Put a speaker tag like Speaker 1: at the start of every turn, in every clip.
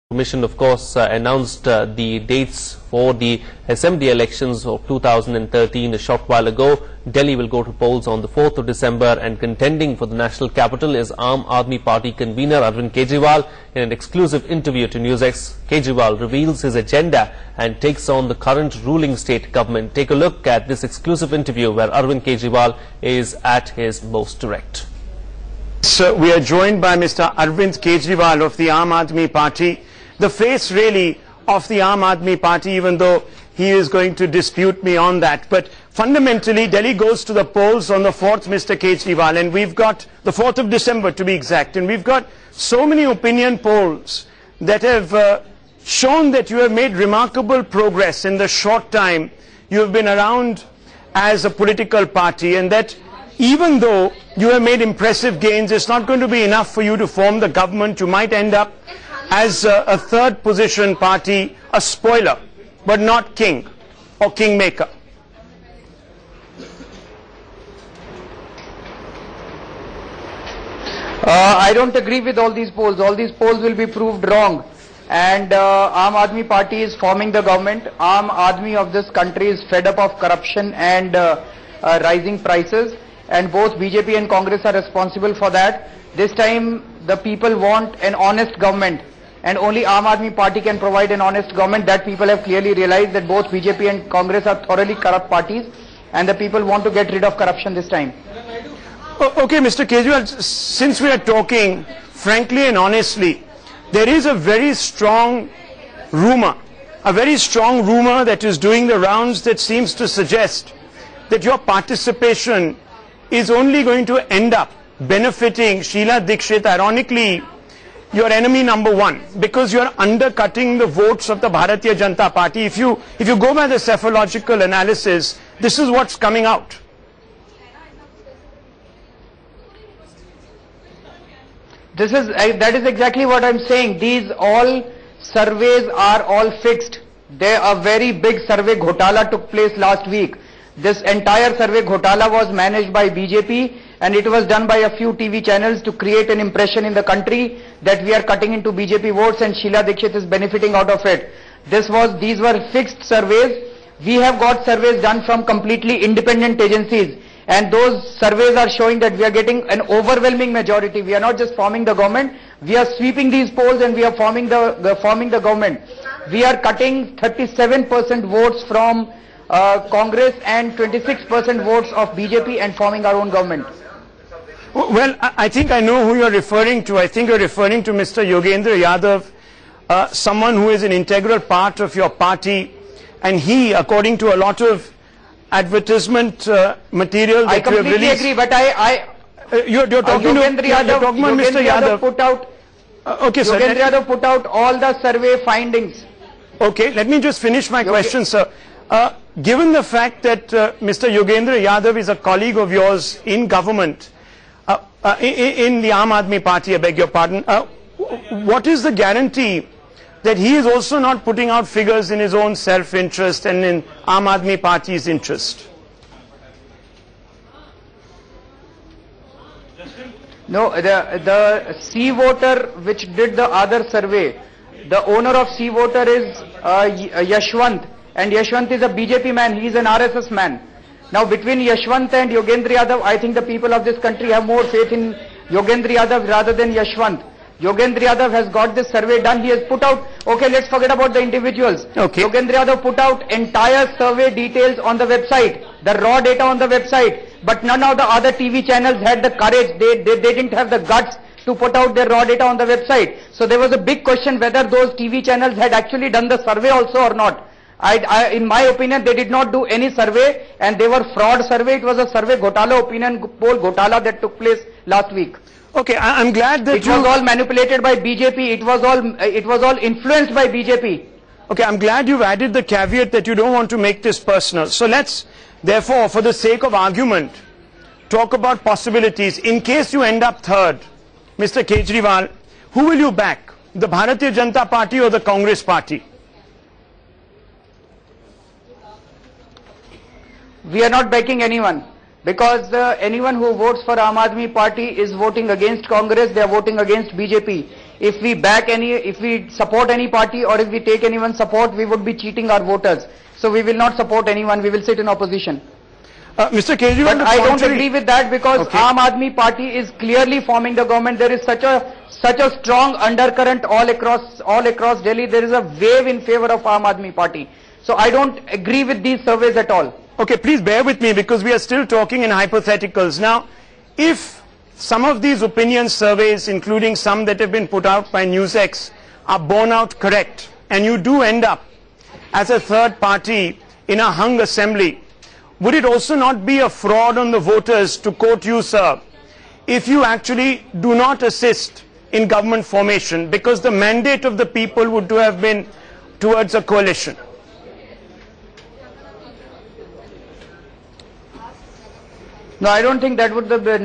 Speaker 1: Commission, of course, announced the dates for the Assembly elections of 2013 a short while ago. Delhi will go to polls on the 4th of December, and contending for the national capital is Aam Aadmi Party convener Arvind Kejriwal. In an exclusive interview to NewsX, Kejriwal reveals his agenda and takes on the current ruling state government. Take a look at this exclusive interview where Arvind Kejriwal is at his most direct.
Speaker 2: So we are joined by Mr. Arvind Kejriwal of the Aam Aadmi Party, the face really of the Aam Aadmi Party, even though he is going to dispute me on that. But fundamentally, Delhi goes to the polls on the 4th, Mr. Kejriwal, and we've got the 4th of December to be exact, and we've got so many opinion polls that have shown that you have made remarkable progress in the short time you have been around as a political party, and that even though you have made impressive gains, it's not going to be enough for you to form the government. You might end up as a third position party, a spoiler, but not king or kingmaker.
Speaker 3: I don't agree with all these polls. All these polls will be proved wrong. And Aam Aadmi Party is forming the government. Aam Aadmi of this country is fed up of corruption and rising prices. And both BJP and Congress are responsible for that. This time the people want an honest government, and only Aam Aadmi Party can provide an honest government. That people have clearly realized that both BJP and Congress are thoroughly corrupt parties, and the people want to get rid of corruption this time.
Speaker 2: Okay, Mr. Kejriwal, since we are talking frankly and honestly, there is a very strong rumor that is doing the rounds that seems to suggest that your participation is only going to end up benefiting Sheila Dikshit, ironically your enemy number one, because you are undercutting the votes of the Bharatiya Janata Party. If you go by the psephological analysis, this is what's coming out.
Speaker 3: That is exactly what I'm saying. These all surveys are all fixed. A very big survey ghotala took place last week. This entire survey ghotala was managed by BJP, and it was done by a few TV channels to create an impression in the country that we are cutting into BJP votes and Sheila Dikshit is benefiting out of it. These were fixed surveys. We have got surveys done from completely independent agencies, and those surveys are showing that we are getting an overwhelming majority. We are not just forming the government, we are sweeping these polls and we are forming the government. We are cutting 37% votes from Congress and 26% votes of BJP and forming our own government.
Speaker 2: Well, I think I know who you are referring to. I think you are referring to Mr. Yogendra Yadav, someone who is an integral part of your party, and he, according to a lot of advertisement material that you have released.
Speaker 3: I completely agree, but
Speaker 2: you're talking about Mr. Yadav.
Speaker 3: Put out,
Speaker 2: okay, sir.
Speaker 3: Yogendra Yadav put out all the survey findings.
Speaker 2: Okay, let me just finish my question, sir. Given the fact that Mr. Yogendra Yadav is a colleague of yours in government, in the Aam Aadmi Party, I beg your pardon, what is the guarantee that he is also not putting out figures in his own self-interest and in Aam Aadmi Party's interest?
Speaker 3: No, the C voter which did the other survey, the owner of C voter is Yashwant. And Yashwant is a BJP man, he is an RSS man. Now between Yashwant and Yogendra Yadav, I think the people of this country have more faith in Yogendra Yadav rather than Yashwant. Yogendra Yadav has got this survey done, he has put out, okay, let's forget about the individuals. Okay. Yogendra Yadav put out entire survey details on the website, the raw data on the website, but none of the other TV channels had the courage, they didn't have the guts to put out their raw data on the website. So there was a big question whether those TV channels had actually done the survey also or not. In my opinion, they did not do any survey, and they were fraud survey. It was a survey ghotala, opinion poll ghotala that took place last week.
Speaker 2: Okay, I'm glad that
Speaker 3: it was all manipulated by BJP. It was all influenced by BJP.
Speaker 2: Okay, I'm glad you've added the caveat that you don't want to make this personal. So let's, therefore, for the sake of argument, talk about possibilities. In case you end up third, Mr. Kejriwal, who will you back? The Bharatiya Janata Party or the Congress Party?
Speaker 3: We are not backing anyone. because anyone who votes for Aam Aadmi Party is voting against Congress, they are voting against BJP. If we support any party or if we take anyone's support, we would be cheating our voters. So we will not support anyone, we will sit in opposition.
Speaker 2: Mr. Kejriwal,
Speaker 3: But I don't agree with that because Aam Aadmi Party is clearly forming the government. There is such a strong undercurrent all across Delhi. There is a wave in favor of Aam Aadmi Party. So I don't agree with these surveys at all.
Speaker 2: Okay, please bear with me because we are still talking in hypotheticals. Now, if some of these opinion surveys, including some that have been put out by NewsX, are borne out correct, and you do end up as a third party in a hung assembly, would it also not be a fraud on the voters, to quote you, sir, if you actually do not assist in government formation because the mandate of the people would have been towards a coalition?
Speaker 3: No, I don't think that would be I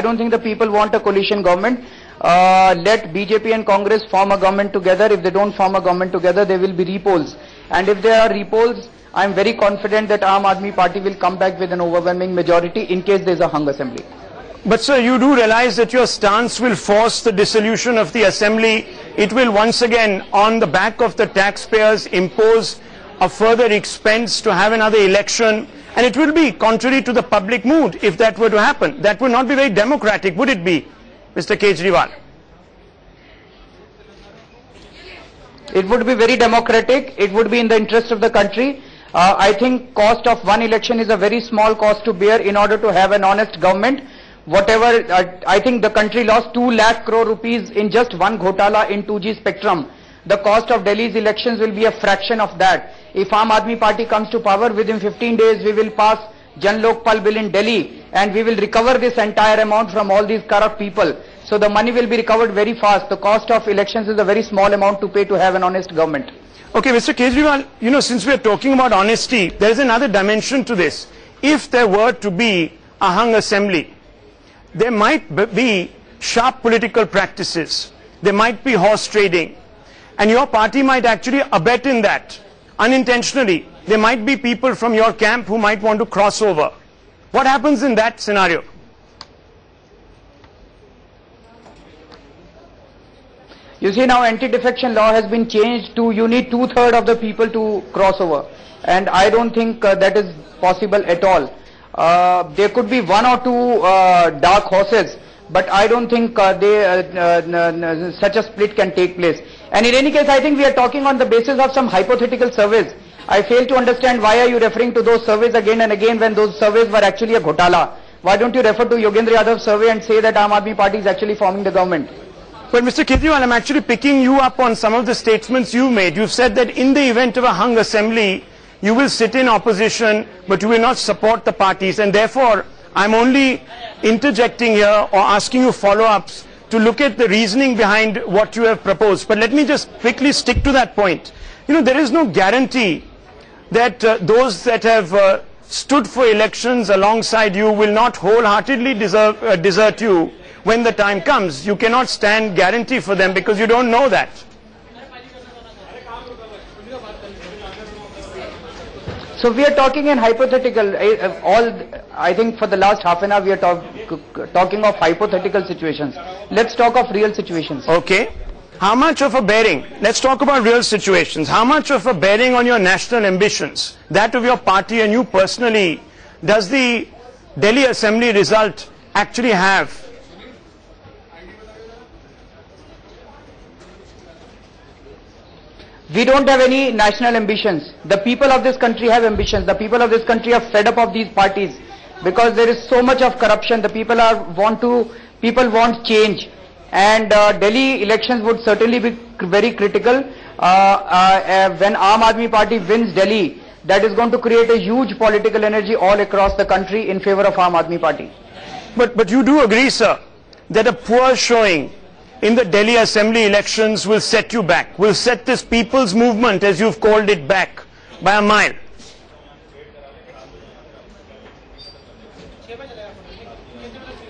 Speaker 3: don't think the people want a coalition government. Let BJP and Congress form a government together. If they don't form a government together, there will be repolls. And if there are repolls, I am very confident that Aam Aadmi Party will come back with an overwhelming majority in case there is a hung assembly.
Speaker 2: But sir, you do realize that your stance will force the dissolution of the assembly. It will once again, on the back of the taxpayers, impose a further expense to have another election. And it will be contrary to the public mood if that were to happen. That would not be very democratic, would it be, Mr. Kejriwal?
Speaker 3: It would be very democratic. It would be in the interest of the country. I think cost of one election is a very small cost to bear in order to have an honest government. I think the country lost 2 lakh crore rupees in just one ghotala in 2G spectrum. The cost of Delhi's elections will be a fraction of that. If Aam Aadmi Party comes to power, within 15 days we will pass Jan Lokpal bill in Delhi and we will recover this entire amount from all these corrupt people. So the money will be recovered very fast. The cost of elections is a very small amount to pay to have an honest government.
Speaker 2: Okay, Mr. Kejriwal, you know, since we are talking about honesty, there is another dimension to this. If there were to be a hung assembly, there might be sharp political practices. There might be horse trading. And your party might actually abet in that, unintentionally. There might be people from your camp who might want to cross over. What happens in that scenario?
Speaker 3: You see, now anti-defection law has been changed to you need 2/3 of the people to cross over. And I don't think that is possible at all. There could be 1 or 2 dark horses, but I don't think such a split can take place. And in any case, I think we are talking on the basis of some hypothetical surveys. I fail to understand why are you referring to those surveys again and again when those surveys were actually a ghotala. Why don't you refer to Yogendra Yadav's survey and say that Aam Aadmi Party is actually forming the government?
Speaker 2: But Mr. Kejriwal, I'm actually picking you up on some of the statements you've made. You've said that in the event of a hung assembly, you will sit in opposition, but you will not support the parties. And therefore, I'm only interjecting here or asking you follow-ups to look at the reasoning behind what you have proposed. But let me just quickly stick to that point. You know, there is no guarantee that those that have stood for elections alongside you will not wholeheartedly desert you when the time comes. You cannot stand guarantee for them because you don't know that.
Speaker 3: So we are talking in hypothetical, I think for the last half an hour we are talking of hypothetical situations. Let's talk of real situations.
Speaker 2: Okay. How much of a bearing, let's talk about real situations, how much of a bearing on your national ambitions, that of your party and you personally, does the Delhi Assembly result actually have?
Speaker 3: We don't have any national ambitions. The people of this country have ambitions. The people of this country are fed up of these parties because there is so much of corruption. The people want change. And Delhi elections would certainly be very critical. When Aam Aadmi Party wins Delhi, that is going to create a huge political energy all across the country in favor of Aam Aadmi Party.
Speaker 2: But you do agree, sir, that a poor showing in the Delhi Assembly elections will set you back, will set this people's movement, as you've called it, back by a mile?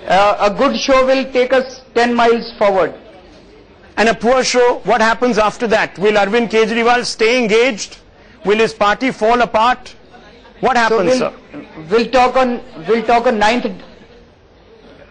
Speaker 3: A good show will take us 10 miles forward.
Speaker 2: And a poor show, what happens after that? Will Arvind Kejriwal stay engaged? Will his party fall apart? What happens,
Speaker 3: so
Speaker 2: sir?
Speaker 3: We'll talk on 9th.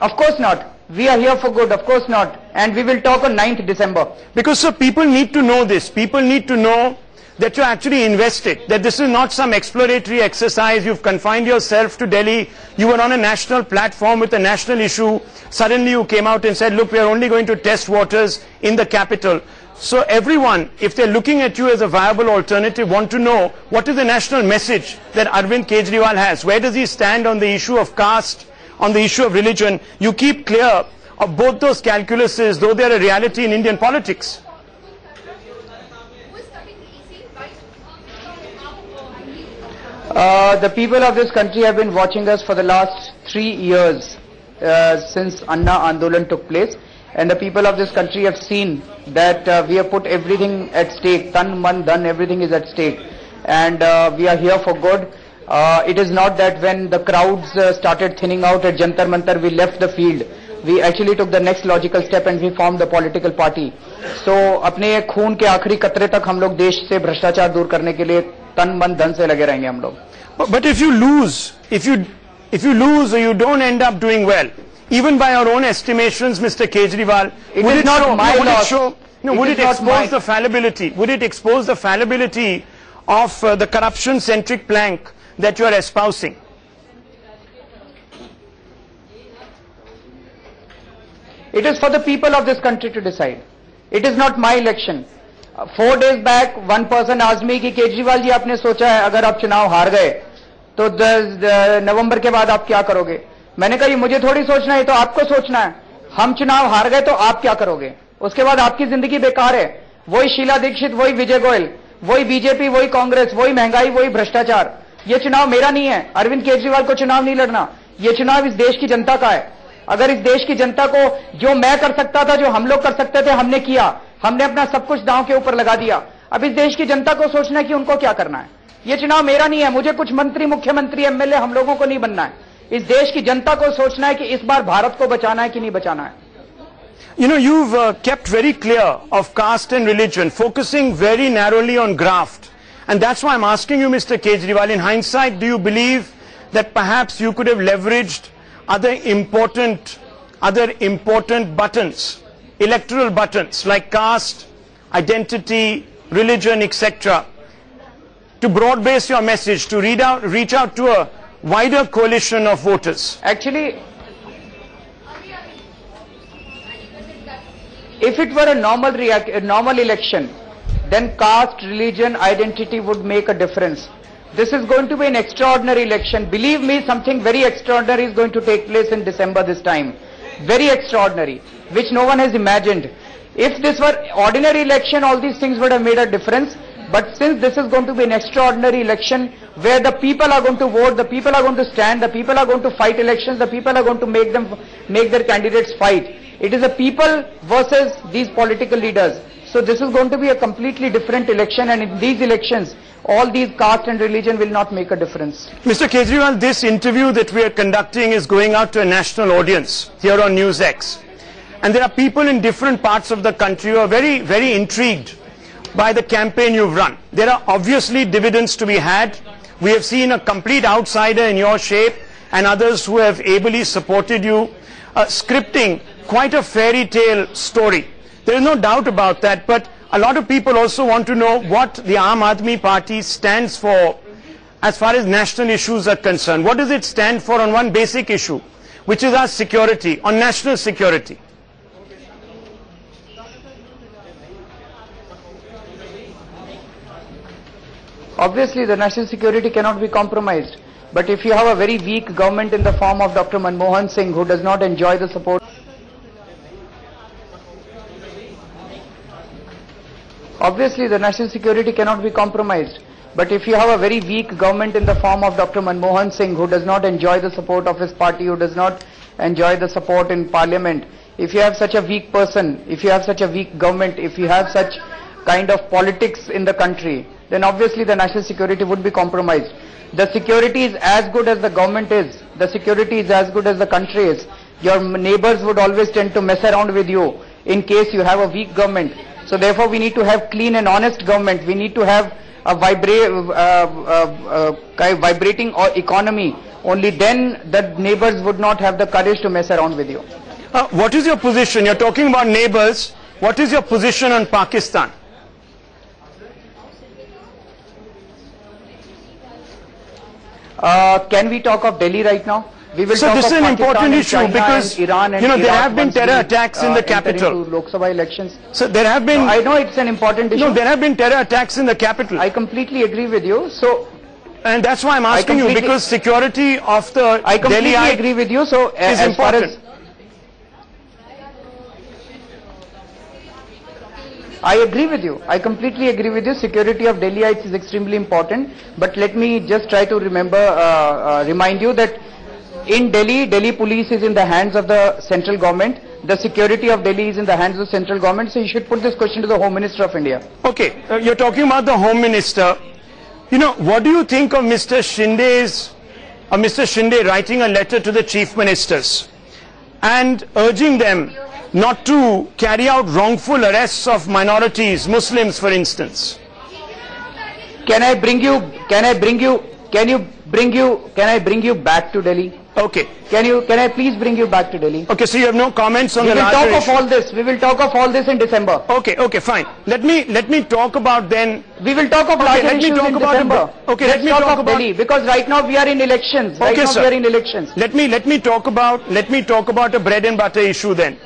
Speaker 3: Of course not. We are here for good, of course not. and we will talk on 9th December.
Speaker 2: Because sir, people need to know this. People need to know that you're actually invested, that this is not some exploratory exercise. You've confined yourself to Delhi. You were on a national platform with a national issue. Suddenly you came out and said, look, we are only going to test waters in the capital. So everyone, if they're looking at you as a viable alternative, want to know what is the national message that Arvind Kejriwal has. Where does he stand on the issue of caste, on the issue of religion? You keep clear of both those calculuses, though they are a reality in Indian politics.
Speaker 3: The people of this country have been watching us for the last 3 years since Anna Andolan took place, and the people of this country have seen that we have put everything at stake. Tan, man, dhan, everything is at stake, and we are here for good. It is not that when the crowds started thinning out at Jantar Mantar, we left the field. We actually took the next logical step and we formed the political party. So अपने खून के आखिरी कतरे तक हम लोग देश से भ्रष्टाचार दूर करने के लिए तन मन धन से लगे रहेंगे हम लोग.
Speaker 2: But if you lose, if you lose or you don't end up doing well, even by our own estimations, Mr. Kejriwal, would it expose the fallibility? Would it expose the fallibility of the corruption-centric plank that you are espousing?
Speaker 3: It is for the people of this country to decide. It is not my election. 4 days back, one person asked me कि केजरीवाल जी आपने सोचा है अगर आप चुनाव हार गए तो 10 नवंबर के बाद आप क्या करोगे? मैंने कहा ये मुझे थोड़ी सोचना है, तो आपको सोचना है. हम चुनाव हार गए तो आप क्या करोगे? उसके बाद आपकी जिंदगी बेकार है. वही शीला दीक्षित, वही विजय गोयल, वही बीजेपी, वही कांग्रेस, वही महंगाई, वही भ्रष्टाचार. ये चुनाव मेरा नहीं है. अरविंद केजरीवाल को चुनाव नहीं लड़ना. ये चुनाव इस देश की जनता का है. अगर इस देश की जनता को जो मैं कर सकता था, जो हम लोग कर सकते थे, हमने किया. हमने अपना सब कुछ दांव के ऊपर लगा दिया. अब इस देश की जनता को सोचना है कि उनको क्या करना है. ये चुनाव मेरा नहीं है. मुझे कुछ मंत्री, मुख्यमंत्री, एमएलए हम लोगों को नहीं बनना है. इस देश की जनता को सोचना है कि इस बार भारत को बचाना है कि नहीं बचाना है.
Speaker 2: You know, you've kept very clear of caste and religion, focusing very narrowly on graft. And that's why I'm asking you, Mr. Kejriwal, in hindsight, do you believe that perhaps you could have leveraged other important buttons, electoral buttons like caste, identity, religion, etc., to broad base your message, to reach out to a wider coalition of voters?
Speaker 3: Actually, if it were a normal election, then caste, religion, identity would make a difference. This is going to be an extraordinary election. Believe me, something very extraordinary is going to take place in December this time. Very extraordinary, which no one has imagined. If this were ordinary election, all these things would have made a difference. But since this is going to be an extraordinary election where the people are going to vote, the people are going to stand, the people are going to fight elections, the people are going to make their candidates fight. It is the people versus these political leaders. So this is going to be a completely different election, and in these elections, all these caste and religion will not make a difference.
Speaker 2: Mr. Kejriwal, this interview that we are conducting is going out to a national audience here on NewsX. And there are people in different parts of the country who are very, very intrigued by the campaign you've run. There are obviously dividends to be had. We have seen a complete outsider in your shape and others who have ably supported you, scripting quite a fairy tale story. There is no doubt about that, but a lot of people also want to know what the Aam Aadmi Party stands for as far as national issues are concerned. What does it stand for on one basic issue, which is our security, on national security?
Speaker 3: Obviously, the national security cannot be compromised. But if you have a very weak government in the form of Dr. Manmohan Singh, who does not enjoy the support, obviously the national security cannot be compromised. But if you have a very weak government in the form of Dr. Manmohan Singh, who does not enjoy the support of his party, who does not enjoy the support in parliament, if you have such a weak person, if you have such a weak government, if you have such kind of politics in the country, then obviously the national security would be compromised. The security is as good as the government is. The security is as good as the country is. Your neighbors would always tend to mess around with you in case you have a weak government. So therefore we need to have clean and honest government. We need to have a vibrating economy. Only then the neighbors would not have the courage to mess around with you.
Speaker 2: What is your position? You're talking about neighbors. What is your position on Pakistan?
Speaker 3: Can we talk of Delhi right now? We will
Speaker 2: So
Speaker 3: talk
Speaker 2: this is
Speaker 3: of
Speaker 2: an
Speaker 3: Pakistan
Speaker 2: important
Speaker 3: and
Speaker 2: issue
Speaker 3: China
Speaker 2: because
Speaker 3: and Iran and
Speaker 2: there
Speaker 3: Iraq
Speaker 2: have been
Speaker 3: once
Speaker 2: terror
Speaker 3: we,
Speaker 2: attacks in the
Speaker 3: enter
Speaker 2: capital.
Speaker 3: into Lok Sabha elections.
Speaker 2: So there have been.
Speaker 3: I know it's an important issue.
Speaker 2: No, there have been terror attacks in the capital.
Speaker 3: I completely agree with you. So
Speaker 2: And that's why I'm asking you, because security of the
Speaker 3: I completely
Speaker 2: Delhi
Speaker 3: agree with you. So
Speaker 2: is
Speaker 3: as far
Speaker 2: important.
Speaker 3: as I agree with you. I completely agree with you. Security of Delhiites is extremely important. But let me just try to remind you that in Delhi, Delhi police is in the hands of the central government. The security of Delhi is in the hands of the central government. So you should put this question to the Home Minister of India.
Speaker 2: Okay, you're talking about the Home Minister. You know, what do you think of Mr. Shinde writing a letter to the Chief Ministers and urging them not to carry out wrongful arrests of minorities, Muslims for instance?
Speaker 3: Can I bring you back to Delhi?
Speaker 2: Okay.
Speaker 3: Can I please bring you back to Delhi?
Speaker 2: Okay, so you have no comments on
Speaker 3: We
Speaker 2: the
Speaker 3: will
Speaker 2: larger
Speaker 3: talk of
Speaker 2: issue.
Speaker 3: all this. We will talk of all this in December.
Speaker 2: Okay, fine. Let me talk about then.
Speaker 3: We will talk of larger issues in December.
Speaker 2: Let me talk about
Speaker 3: Delhi, because right now we are in elections.
Speaker 2: Okay, sir.
Speaker 3: We are in elections.
Speaker 2: Let me talk about a bread and butter issue then.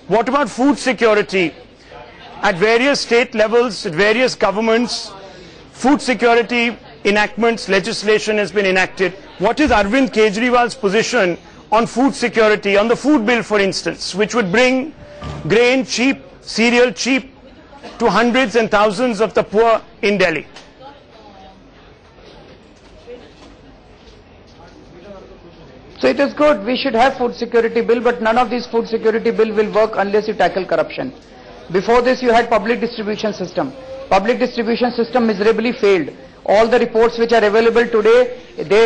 Speaker 2: What about food security? At various state levels, at various governments, food security enactments, legislation has been enacted. What is Arvind Kejriwal's position on food security, on the food bill for instance, which would bring grain cheap, cereal cheap to hundreds and thousands of the poor in Delhi?
Speaker 3: So it is good. We should have food security bill, but none of these food security bill will work unless you tackle corruption. Before this, you had public distribution system. Public distribution system miserably failed. All the reports which are available today,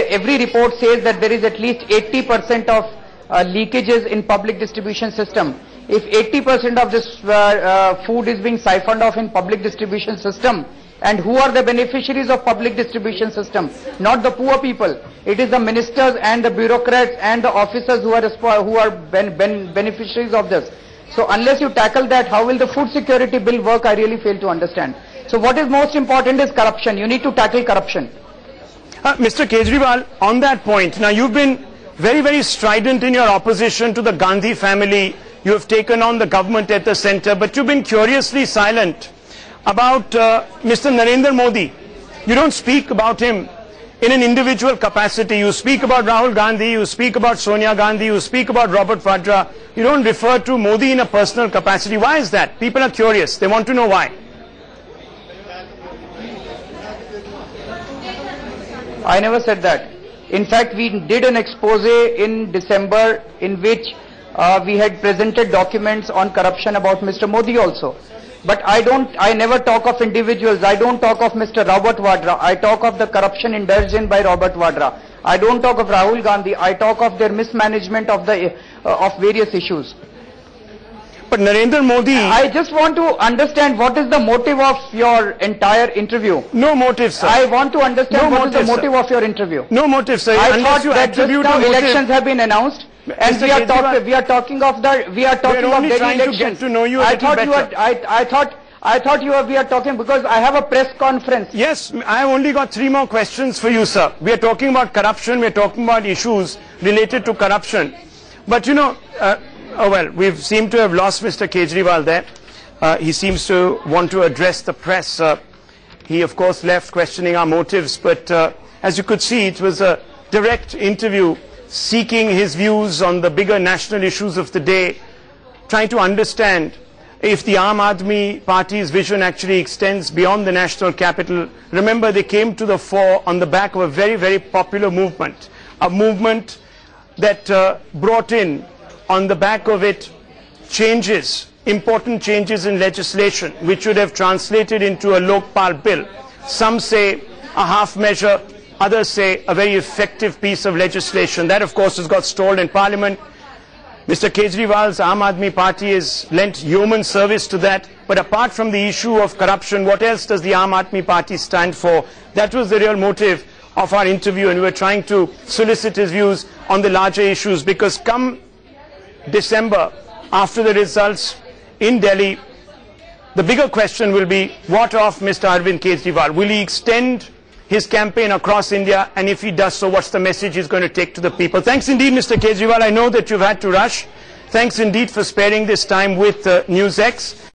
Speaker 3: every report says that there is at least 80% of leakages in public distribution system. If 80% of this food is being siphoned off in public distribution system, and who are the beneficiaries of public distribution system? Not the poor people. It is the ministers and the bureaucrats and the officers who are beneficiaries of this. So unless you tackle that, how will the food security bill work? I really fail to understand. So what is most important is corruption. You need to tackle corruption.
Speaker 2: Mr. Kejriwal, on that point, now you've been very, very strident in your opposition to the Gandhi family. You have taken on the government at the center, but you've been curiously silent about Mr. Narendra Modi. You don't speak about him in an individual capacity. You speak about Rahul Gandhi, you speak about Sonia Gandhi, you speak about Robert Vadra. You don't refer to Modi in a personal capacity. Why is that? People are curious. They want to know why.
Speaker 3: I never said that. In fact, we did an expose in December in which we had presented documents on corruption about Mr. Modi also. But I never talk of individuals. I don't talk of Mr. Robert Vadra. I talk of the corruption indulged in by Robert Vadra. I don't talk of Rahul Gandhi. I talk of their mismanagement of various issues.
Speaker 2: But Narendra Modi...
Speaker 3: I just want to understand what is the motive of your entire interview.
Speaker 2: No motive, sir.
Speaker 3: I want to understand what is the motive
Speaker 2: sir.
Speaker 3: of your interview.
Speaker 2: No motive, sir.
Speaker 3: I
Speaker 2: Unless
Speaker 3: thought
Speaker 2: you
Speaker 3: that just
Speaker 2: attribute
Speaker 3: now
Speaker 2: a motive.
Speaker 3: elections have been announced, and we are talking of Delhi elections.
Speaker 2: To know you a little better.
Speaker 3: I thought we are talking because I have a press conference.
Speaker 2: Yes, I have only got 3 more questions for you, sir. We are talking about corruption. We are talking about issues related to corruption. But you know, we seem to have lost Mr. Kejriwal there. He seems to want to address the press. He, of course, left questioning our motives. But as you could see, it was a direct interview seeking his views on the bigger national issues of the day, trying to understand if the Aam Aadmi Party's vision actually extends beyond the national capital. Remember, they came to the fore on the back of a very, very popular movement, a movement that brought in, on the back of it, changes, important changes in legislation, which would have translated into a Lokpal bill. Some say a half measure, others say a very effective piece of legislation. That, of course, has got stalled in Parliament. Mr. Kejriwal's Aam Aadmi Party has lent yeoman service to that. But apart from the issue of corruption, what else does the Aam Aadmi Party stand for? That was the real motive of our interview, and we were trying to solicit his views on the larger issues, because come December, after the results in Delhi, the bigger question will be, what of Mr. Arvind Kejriwal? Will he extend his campaign across India? And if he does so, what's the message he's going to take to the people? Thanks indeed, Mr. Kejriwal. I know that you've had to rush. Thanks indeed for sparing this time with NewsX.